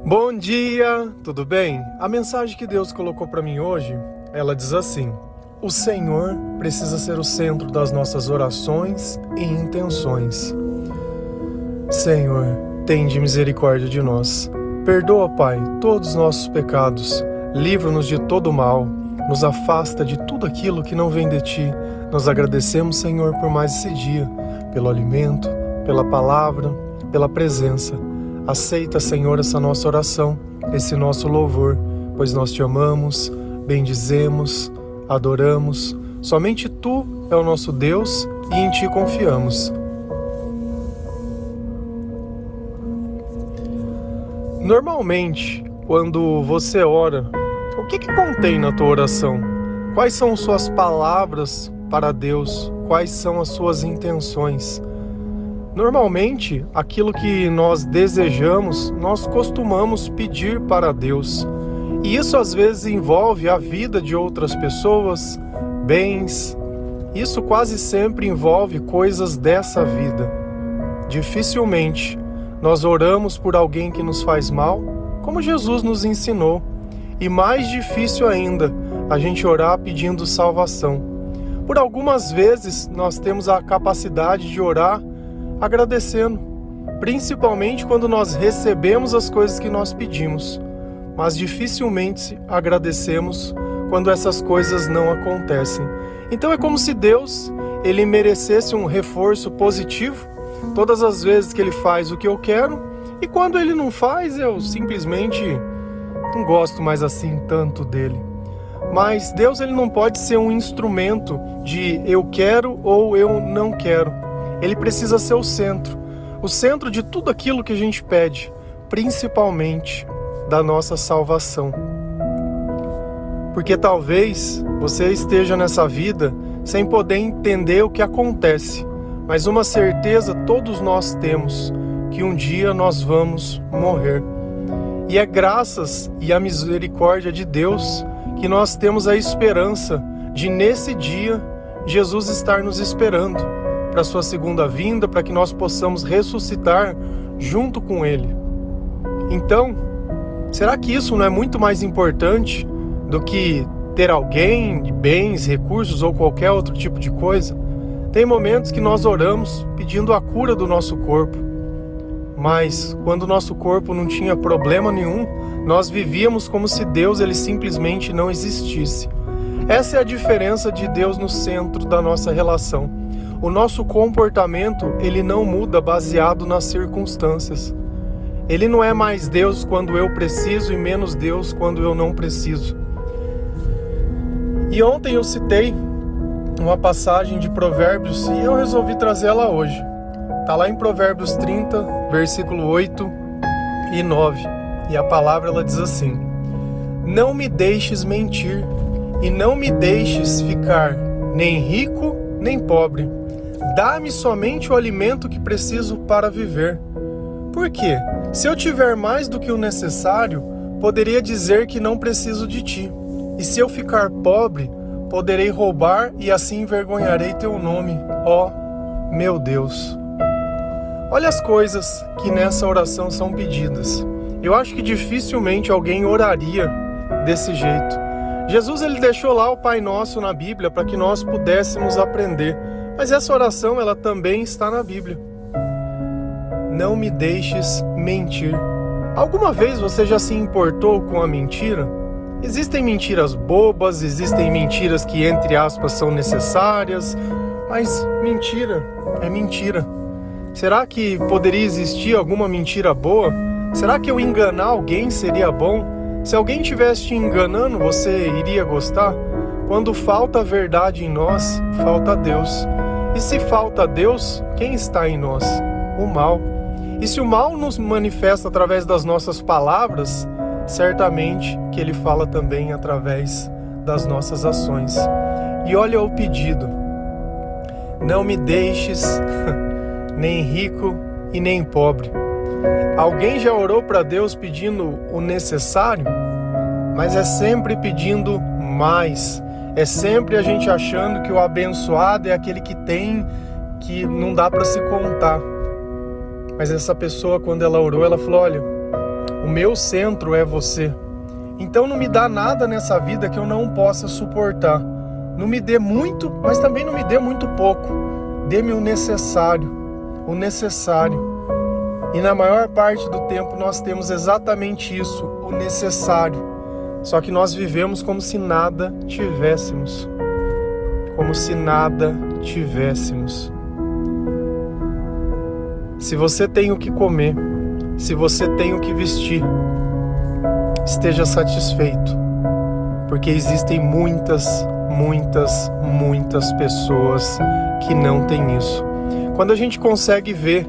Bom dia, tudo bem? A mensagem que Deus colocou para mim hoje, ela diz assim: o Senhor precisa ser o centro das nossas orações e intenções. Senhor, tende misericórdia de nós. Perdoa, Pai, todos os nossos pecados. Livra-nos de todo mal. Nos afasta de tudo aquilo que não vem de Ti. Nós agradecemos, Senhor, por mais esse dia, pelo alimento, pela palavra, pela presença. Aceita, Senhor, essa nossa oração, esse nosso louvor, pois nós Te amamos, bendizemos, adoramos. Somente Tu é o nosso Deus e em Ti confiamos. Normalmente, quando você ora, o que contém na tua oração? Quais são suas palavras para Deus? Quais são as suas intenções? Normalmente, aquilo que nós desejamos, nós costumamos pedir para Deus. E isso às vezes envolve a vida de outras pessoas, bens. Isso quase sempre envolve coisas dessa vida. Dificilmente nós oramos por alguém que nos faz mal, como Jesus nos ensinou. E mais difícil ainda, a gente orar pedindo salvação. Por algumas vezes nós temos a capacidade de orar agradecendo, principalmente quando nós recebemos as coisas que nós pedimos, mas dificilmente agradecemos quando essas coisas não acontecem. Então é como se Deus, Ele merecesse um reforço positivo todas as vezes que Ele faz o que eu quero, e quando Ele não faz, eu simplesmente não gosto mais assim tanto dele. Mas Deus, Ele não pode ser um instrumento de eu quero ou eu não quero. Ele precisa ser o centro de tudo aquilo que a gente pede, principalmente da nossa salvação. Porque talvez você esteja nessa vida sem poder entender o que acontece, mas uma certeza todos nós temos, que um dia nós vamos morrer. E é graças e a misericórdia de Deus que nós temos a esperança de, nesse dia, Jesus estar nos esperando para a sua segunda vinda, para que nós possamos ressuscitar junto com Ele. Então, será que isso não é muito mais importante do que ter alguém, bens, recursos ou qualquer outro tipo de coisa? Tem momentos que nós oramos pedindo a cura do nosso corpo, mas quando o nosso corpo não tinha problema nenhum, nós vivíamos como se Deus, Ele simplesmente não existisse. Essa é a diferença de Deus no centro da nossa relação. O nosso comportamento, ele não muda baseado nas circunstâncias. Ele não é mais Deus quando eu preciso e menos Deus quando eu não preciso. E ontem eu citei uma passagem de Provérbios e eu resolvi trazê-la hoje. Está lá em Provérbios 30, versículo 8 e 9. E a palavra ela diz assim: não me deixes mentir e não me deixes ficar nem rico nem pobre. Dá-me somente o alimento que preciso para viver. Por quê? Se eu tiver mais do que o necessário, poderia dizer que não preciso de ti. E se eu ficar pobre, poderei roubar e assim envergonharei teu nome, ó meu Deus. Olha as coisas que nessa oração são pedidas. Eu acho que dificilmente alguém oraria desse jeito. Jesus, ele deixou lá o Pai Nosso na Bíblia para que nós pudéssemos aprender. Mas essa oração, ela também está na Bíblia. Não me deixes mentir. Alguma vez você já se importou com a mentira? Existem mentiras bobas, existem mentiras que, entre aspas, são necessárias, mas mentira é mentira. Será que poderia existir alguma mentira boa? Será que eu enganar alguém seria bom? Se alguém estivesse te enganando, você iria gostar? Quando falta a verdade em nós, falta Deus. E se falta Deus, quem está em nós? O mal. E se o mal nos manifesta através das nossas palavras, certamente que ele fala também através das nossas ações. E olha o pedido: não me deixes nem rico e nem pobre. Alguém já orou para Deus pedindo o necessário? Mas é sempre pedindo mais. É sempre a gente achando que o abençoado é aquele que tem, que não dá para se contar. Mas essa pessoa, quando ela orou, ela falou: olha, O meu centro é você. Então não me dá nada nessa vida que eu não possa suportar. Não me dê muito, mas também não me dê muito pouco. Dê-me o necessário. O necessário. E na maior parte do tempo nós temos exatamente isso, o necessário. Só que nós vivemos como se nada tivéssemos. Como se nada tivéssemos. Se você tem o que comer, se você tem o que vestir, esteja satisfeito. Porque existem muitas pessoas que não têm isso. Quando a gente consegue ver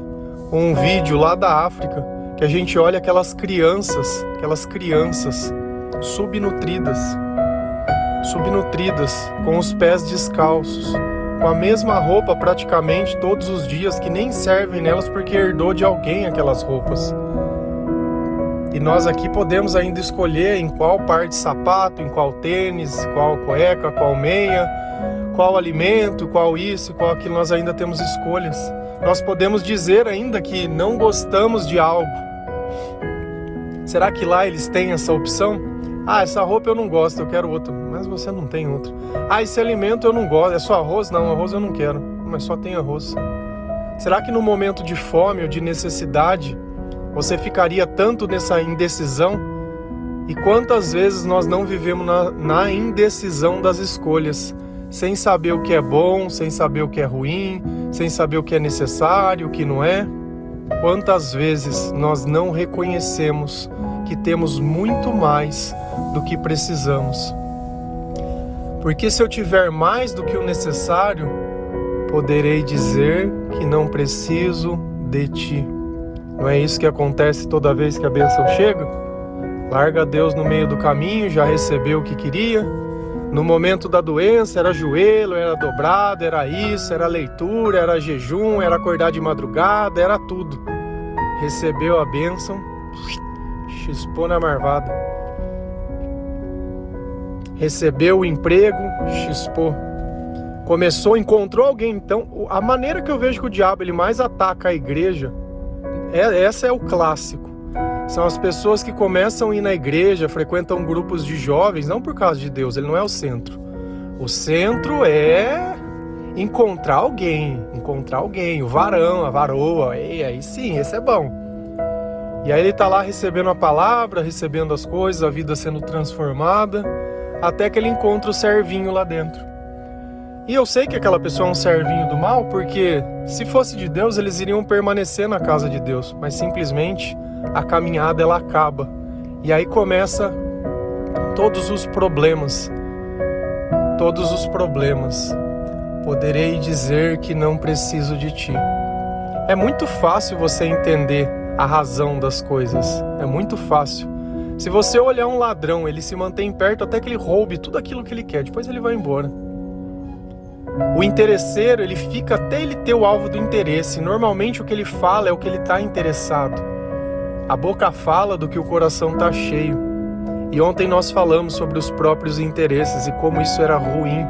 um vídeo lá da África, que a gente olha aquelas crianças subnutridas, com os pés descalços, com a mesma roupa praticamente todos os dias, que nem servem nelas porque herdou de alguém aquelas roupas. E nós aqui podemos ainda escolher em qual par de sapato, em qual tênis, qual cueca, qual meia, qual alimento, qual isso, qual aquilo. Nós ainda temos escolhas. Nós podemos dizer ainda que não gostamos de algo. Será que lá eles têm essa opção? Ah, essa roupa eu não gosto, eu quero outra. Mas você não tem outra. Ah, esse alimento eu não gosto, é só arroz? Não, arroz eu não quero, mas só tem arroz. Será que no momento de fome ou de necessidade você ficaria tanto nessa indecisão? E quantas vezes nós não vivemos na indecisão das escolhas, sem saber o que é bom, sem saber o que é ruim, sem saber o que é necessário, o que não é? Quantas vezes nós não reconhecemos que temos muito mais do que precisamos? Porque se eu tiver mais do que o necessário, poderei dizer que não preciso de ti. Não é isso que acontece toda vez que a bênção chega? Larga Deus no meio do caminho, já recebeu o que queria. No momento da doença era joelho, era dobrado, era isso, era leitura, era jejum, era acordar de madrugada, era tudo. Recebeu a bênção, chispou na marvada. Recebeu o emprego, chispou. Encontrou alguém. Então, a maneira que eu vejo que o diabo ele mais ataca a igreja, essa é o clássico. São as pessoas que começam a ir na igreja, frequentam grupos de jovens, não por causa de Deus, ele não é o centro. O centro é encontrar alguém, o varão, a varoa, e aí sim, esse é bom. E aí ele tá lá recebendo a palavra, recebendo as coisas, a vida sendo transformada, até que ele encontra o servinho lá dentro. E eu sei que aquela pessoa é um servinho do mal, porque se fosse de Deus, eles iriam permanecer na casa de Deus, mas simplesmente a caminhada ela acaba. E aí começa todos os problemas. Poderei dizer que não preciso de ti. É muito fácil você entender a razão das coisas. É muito fácil. Se você olhar um ladrão, ele se mantém perto até que ele roube tudo aquilo que ele quer. Depois ele vai embora. O interesseiro, ele fica até ele ter o alvo do interesse. Normalmente o que ele fala é o que ele está interessado. A boca fala do que o coração está cheio. E ontem nós falamos sobre os próprios interesses e como isso era ruim.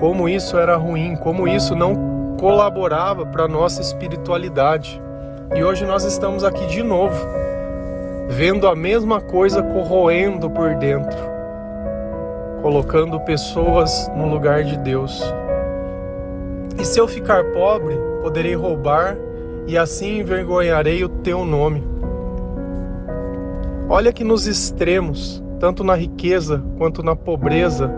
Como isso não colaborava para a nossa espiritualidade. E hoje nós estamos aqui de novo, vendo a mesma coisa corroendo por dentro, colocando pessoas no lugar de Deus. E se eu ficar pobre, poderei roubar e assim envergonharei o teu nome. Olha que nos extremos, tanto na riqueza quanto na pobreza,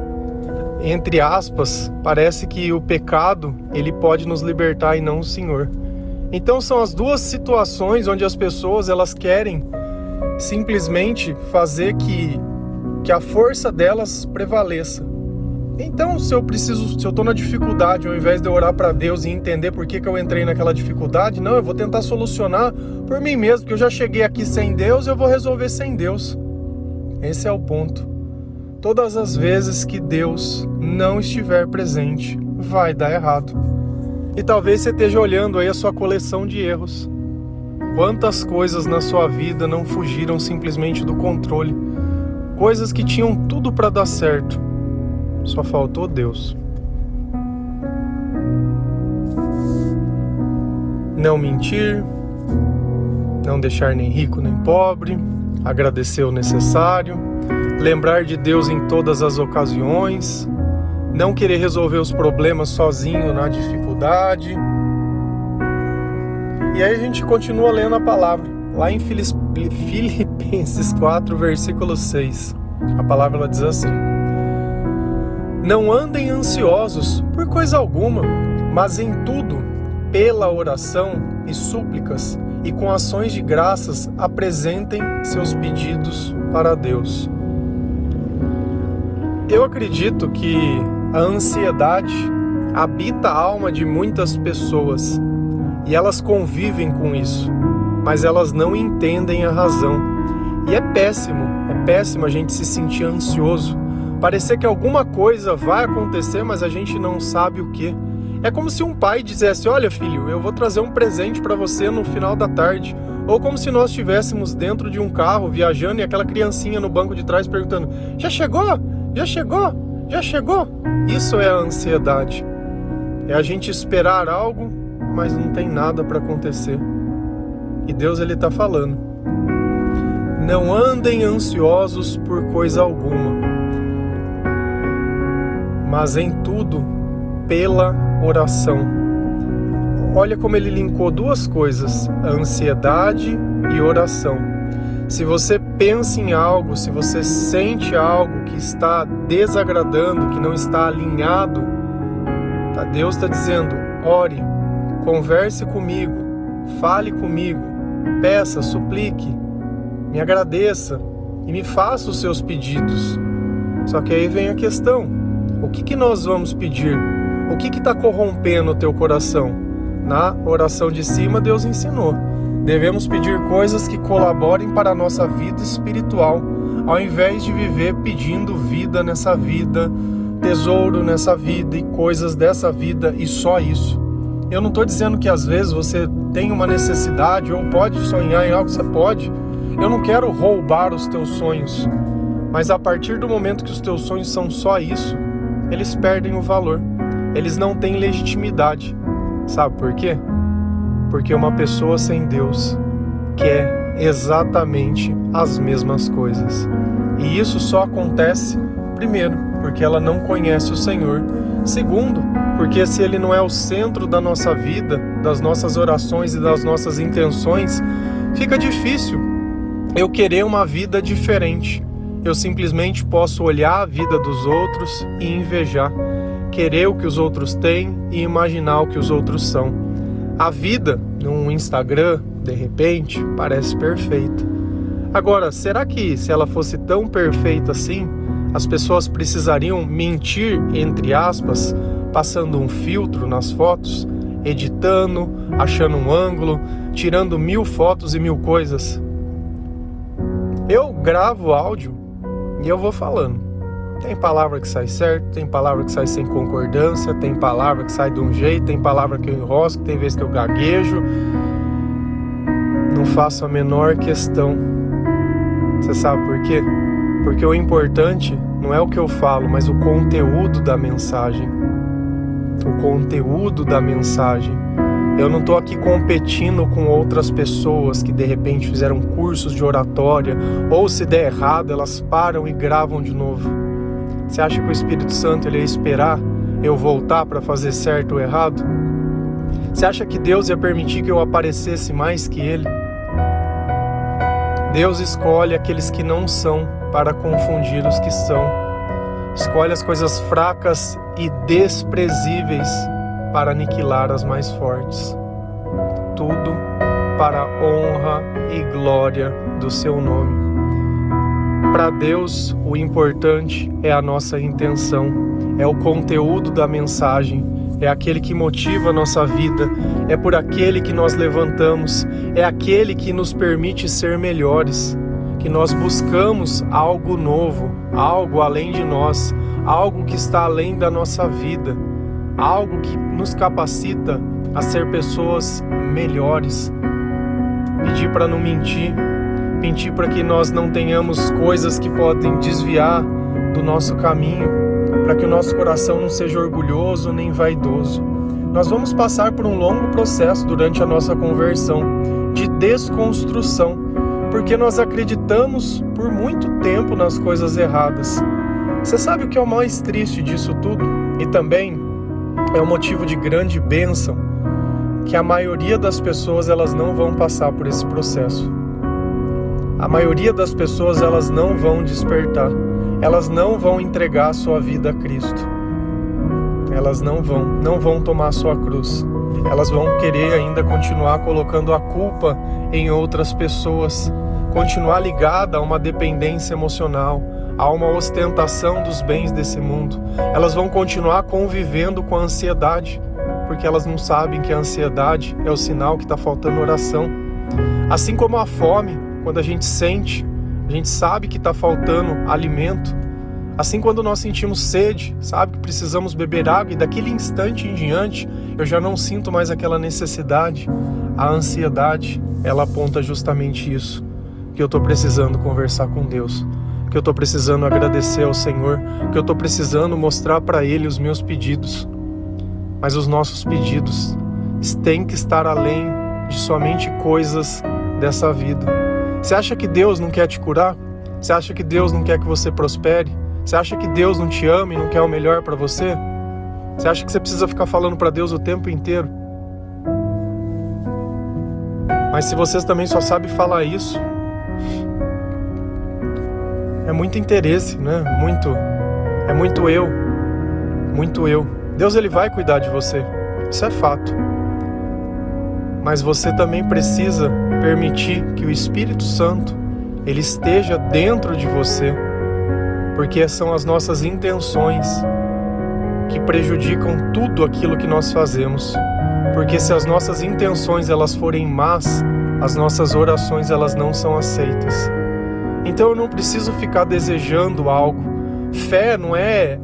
entre aspas, parece que o pecado ele pode nos libertar e não o Senhor. Então são as duas situações onde as pessoas elas querem simplesmente fazer que a força delas prevaleça. Então se eu estou na dificuldade, ao invés de eu orar para Deus e entender por que eu entrei naquela dificuldade, não, eu vou tentar solucionar por mim mesmo, porque eu já cheguei aqui sem Deus, eu vou resolver sem Deus. Esse é o ponto. Todas as vezes que Deus não estiver presente, vai dar errado. E talvez você esteja olhando aí a sua coleção de erros. Quantas coisas na sua vida não fugiram simplesmente do controle? Coisas que tinham tudo para dar certo. Só faltou Deus. Não mentir, não deixar nem rico nem pobre, agradecer o necessário, lembrar de Deus em todas as ocasiões, não querer resolver os problemas sozinho na dificuldade. E aí a gente continua lendo a palavra, lá em Filipenses 4, versículo 6. A palavra ela diz assim: não andem ansiosos por coisa alguma, mas em tudo, pela oração e súplicas e com ações de graças, apresentem seus pedidos para Deus. Eu acredito que a ansiedade habita a alma de muitas pessoas e elas convivem com isso, mas elas não entendem a razão. E é péssimo a gente se sentir ansioso, parecer que alguma coisa vai acontecer, mas a gente não sabe o que. É como se um pai dissesse: olha filho, eu vou trazer um presente para você no final da tarde. Ou como se nós estivéssemos dentro de um carro viajando e aquela criancinha no banco de trás perguntando: já chegou? Já chegou? Já chegou? Isso é a ansiedade. É a gente esperar algo, mas não tem nada para acontecer. E Deus ele está falando: não andem ansiosos por coisa alguma, mas em tudo pela oração. Olha como ele linkou duas coisas, a ansiedade e oração. Se você pensa em algo, se você sente algo que está desagradando, que não está alinhado, Deus está dizendo: ore, converse comigo, fale comigo, peça, suplique, me agradeça e me faça os seus pedidos. Só que aí vem a questão: o que nós vamos pedir? O que está corrompendo o teu coração? Na oração de cima, Deus ensinou: devemos pedir coisas que colaborem para a nossa vida espiritual, ao invés de viver pedindo vida nessa vida, tesouro nessa vida e coisas dessa vida e só isso. Eu não estou dizendo que às vezes você tem uma necessidade ou pode sonhar em algo, você pode. Eu não quero roubar os teus sonhos, mas a partir do momento que os teus sonhos são só isso, eles perdem o valor, eles não têm legitimidade. Sabe por quê? Porque uma pessoa sem Deus quer exatamente as mesmas coisas. E isso só acontece, primeiro, porque ela não conhece o Senhor. Segundo, porque se Ele não é o centro da nossa vida, das nossas orações e das nossas intenções, fica difícil eu querer uma vida diferente. Eu simplesmente posso olhar a vida dos outros e invejar, querer o que os outros têm e imaginar o que os outros são. A vida no Instagram, de repente, parece perfeita. Agora, será que se ela fosse tão perfeita assim, as pessoas precisariam mentir, entre aspas, passando um filtro nas fotos, editando, achando um ângulo, tirando 1000 fotos e 1000 coisas? Eu gravo áudio e eu vou falando. Tem palavra que sai certo, tem palavra que sai sem concordância, tem palavra que sai de um jeito, tem palavra que eu enrosco, tem vezes que eu gaguejo. Não faço a menor questão. Você sabe por quê? Porque o importante não é o que eu falo, mas o conteúdo da mensagem. O conteúdo da mensagem. Eu não estou aqui competindo com outras pessoas que de repente fizeram cursos de oratória, ou se der errado, elas param e gravam de novo. Você acha que o Espírito Santo ele ia esperar eu voltar para fazer certo ou errado? Você acha que Deus ia permitir que eu aparecesse mais que Ele? Deus escolhe aqueles que não são para confundir os que são. Escolhe as coisas fracas e desprezíveis para aniquilar as mais fortes. Tudo para a honra e glória do seu nome. Para Deus, o importante é a nossa intenção, é o conteúdo da mensagem, é aquele que motiva a nossa vida, é por aquele que nós levantamos, é aquele que nos permite ser melhores, que nós buscamos algo novo, algo além de nós, algo que está além da nossa vida, algo que nos capacita a ser pessoas melhores. Pedir para não mentir, pedir para que nós não tenhamos coisas que podem desviar do nosso caminho, para que o nosso coração não seja orgulhoso nem vaidoso. Nós vamos passar por um longo processo durante a nossa conversão. de desconstrução, porque nós acreditamos por muito tempo nas coisas erradas. Você sabe o que é o mais triste disso tudo? E também é um motivo de grande bênção, que a maioria das pessoas elas não vão passar por esse processo. A maioria das pessoas elas não vão despertar, elas não vão entregar a sua vida a Cristo. Elas não vão tomar a sua cruz. Elas vão querer ainda continuar colocando a culpa em outras pessoas, continuar ligada a uma dependência emocional, a uma ostentação dos bens desse mundo. Elas vão continuar convivendo com a ansiedade, porque elas não sabem que a ansiedade é o sinal que está faltando oração. Assim como a fome, quando a gente sente, a gente sabe que está faltando alimento. Assim, quando nós sentimos sede, sabe que precisamos beber água e daquele instante em diante eu já não sinto mais aquela necessidade. A ansiedade, ela aponta justamente isso, que eu estou precisando conversar com Deus, que eu estou precisando agradecer ao Senhor, que eu estou precisando mostrar para Ele os meus pedidos. Mas os nossos pedidos têm que estar além de somente coisas dessa vida. Você acha que Deus não quer te curar? Você acha que Deus não quer que você prospere? Você acha que Deus não te ama e não quer o melhor para você? Você acha que você precisa ficar falando para Deus o tempo inteiro? Mas se vocês também só sabem falar isso, é muito interesse, né? É muito eu. Deus ele vai cuidar de você, isso é fato. Mas você também precisa permitir que o Espírito Santo ele esteja dentro de você, porque são as nossas intenções que prejudicam tudo aquilo que nós fazemos. Porque se as nossas intenções elas forem más, as nossas orações elas não são aceitas. Então eu não preciso ficar desejando algo. Fé não é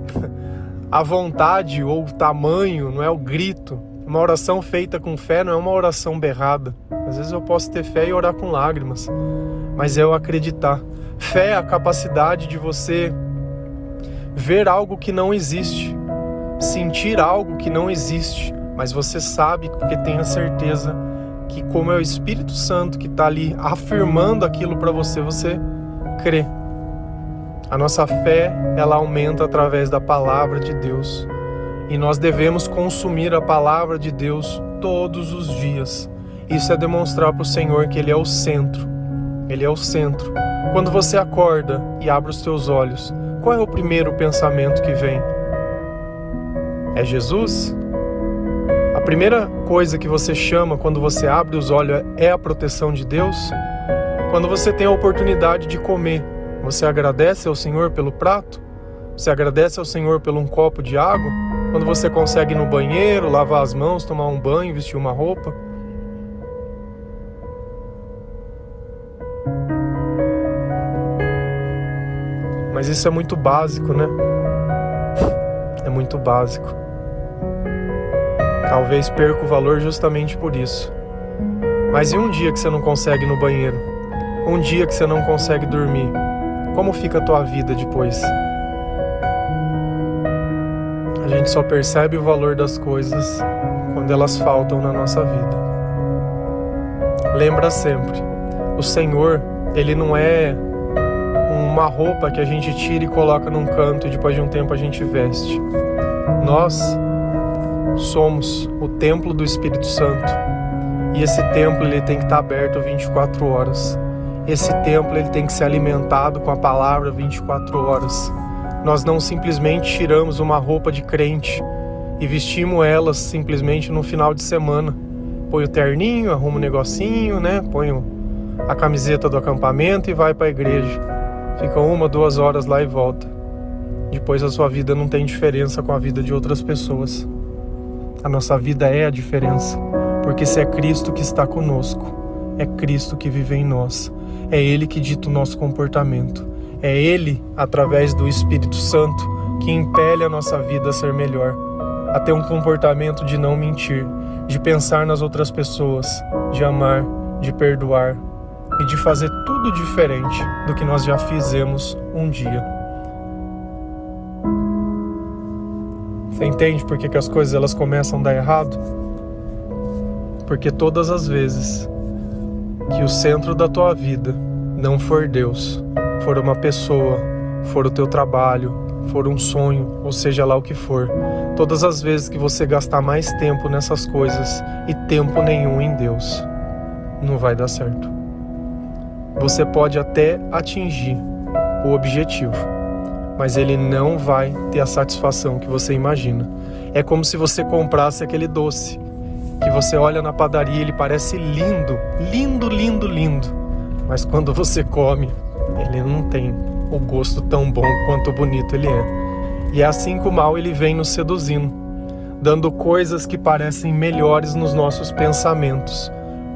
a vontade ou o tamanho, não é o grito. Uma oração feita com fé não é uma oração berrada. Às vezes eu posso ter fé e orar com lágrimas, mas é eu acreditar. Fé é a capacidade de você ver algo que não existe, sentir algo que não existe, mas você sabe porque tem a certeza que como é o Espírito Santo que está ali afirmando aquilo para você, você crê. A nossa fé, ela aumenta através da palavra de Deus. E nós devemos consumir a palavra de Deus todos os dias. Isso é demonstrar para o Senhor que Ele é o centro. Ele é o centro. Quando você acorda e abre os teus olhos, qual é o primeiro pensamento que vem? É Jesus? A primeira coisa que você chama quando você abre os olhos é a proteção de Deus? Quando você tem a oportunidade de comer, você agradece ao Senhor pelo prato? Você agradece ao Senhor por um copo de água? Quando você consegue ir no banheiro, lavar as mãos, tomar um banho, vestir uma roupa? Mas isso é muito básico, né? É muito básico. Talvez perca o valor justamente por isso. Mas e um dia que você não consegue ir no banheiro? Um dia que você não consegue dormir? Como fica a tua vida depois? A gente só percebe o valor das coisas quando elas faltam na nossa vida. Lembra sempre, o Senhor, Ele não é uma roupa que a gente tira e coloca num canto e depois de um tempo a gente veste. Nós somos o templo do Espírito Santo e esse templo ele tem que estar aberto 24 horas. Esse templo ele tem que ser alimentado com a palavra 24 horas. Nós não simplesmente tiramos uma roupa de crente e vestimos elas simplesmente no final de semana. Põe o terninho, arruma um negocinho, né? Põe a camiseta do acampamento e vai para a igreja. Fica 1, 2 horas lá e volta. Depois a sua vida não tem diferença com a vida de outras pessoas. A nossa vida é a diferença, porque se é Cristo que está conosco, é Cristo que vive em nós, é Ele que dita o nosso comportamento, é Ele, através do Espírito Santo, que impele a nossa vida a ser melhor, a ter um comportamento de não mentir, de pensar nas outras pessoas, de amar, de perdoar e de fazer tudo diferente do que nós já fizemos um dia. Você entende por que as coisas elas começam a dar errado? Porque todas as vezes que o centro da tua vida não for Deus, for uma pessoa, for o teu trabalho, for um sonho, ou seja lá o que for, todas as vezes que você gastar mais tempo nessas coisas e tempo nenhum em Deus, não vai dar certo. Você pode até atingir o objetivo, mas ele não vai ter a satisfação que você imagina. É como se você comprasse aquele doce, que você olha na padaria e ele parece lindo, lindo, lindo, lindo, mas quando você come, ele não tem o gosto tão bom quanto bonito ele é. E é assim que o mal ele vem nos seduzindo, dando coisas que parecem melhores nos nossos pensamentos,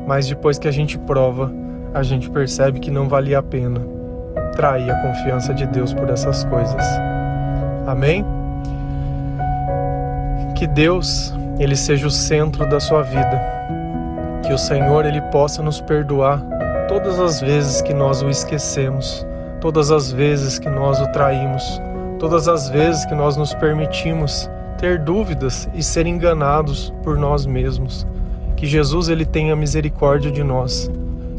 mas depois que a gente prova, a gente percebe que não valia a pena trair a confiança de Deus por essas coisas. Amém? Que Deus, ele seja o centro da sua vida. Que o Senhor, ele possa nos perdoar todas as vezes que nós o esquecemos, todas as vezes que nós o traímos, todas as vezes que nós nos permitimos ter dúvidas e ser enganados por nós mesmos. Que Jesus, ele tenha misericórdia de nós.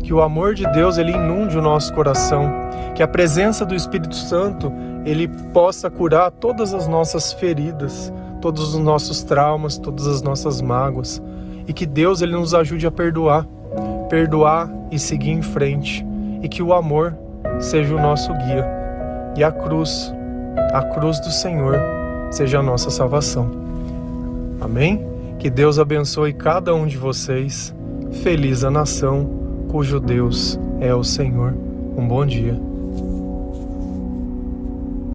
Que o amor de Deus, ele inunde o nosso coração. Que a presença do Espírito Santo, ele possa curar todas as nossas feridas, todos os nossos traumas, todas as nossas mágoas. E que Deus, ele nos ajude a perdoar e seguir em frente. E que o amor seja o nosso guia. E a cruz do Senhor, seja a nossa salvação. Amém? Que Deus abençoe cada um de vocês. Feliz a nação cujo Deus é o Senhor. Um bom dia.